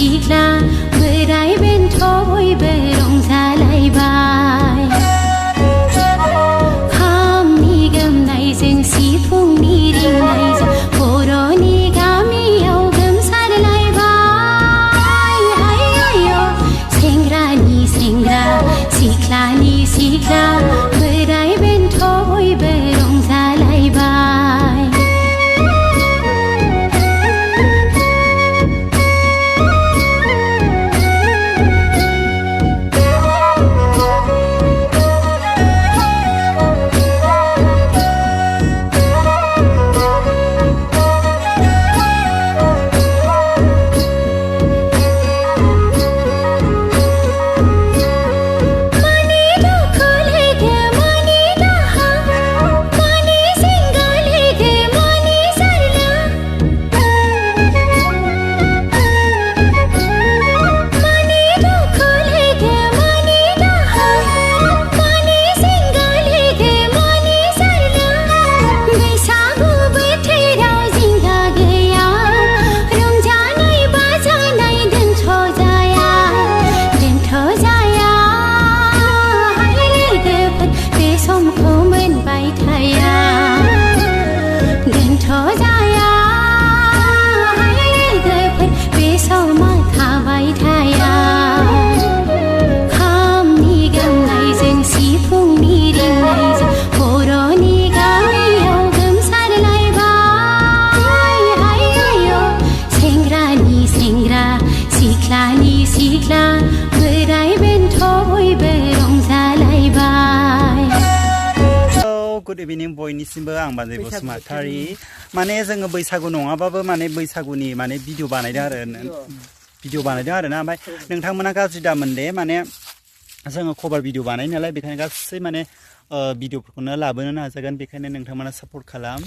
सिख्ला बोराय बेन्थ' बयबो रंजालायबाय खामनि गोमनायजों सिफुंनि रिंनायजों बर'नि गामियाव गोमसारलायबाय हाय आय' सेंग्रानि सेंग्रा सिख्लानि सिख्ला बोराय बेन्थ' बयबो रंजालायबाय गुड इभिनिं बयनिसिमबो आं बाजै बसुमतारी माने जोङो बैसागु नङाबाबो माने बैसागुनि माने भिडिअ बानायदों आरो ना ओमफ्राय नोंथांमोना गाज्रि दामोन दे माने जोङो कभार भिडिअ बानाय नालाय बेखायनो गासै माने भिडिअफोरखौनो लाबोनो नाजागोन बेखायनो नोंथांमोना सापर्ट खालाम।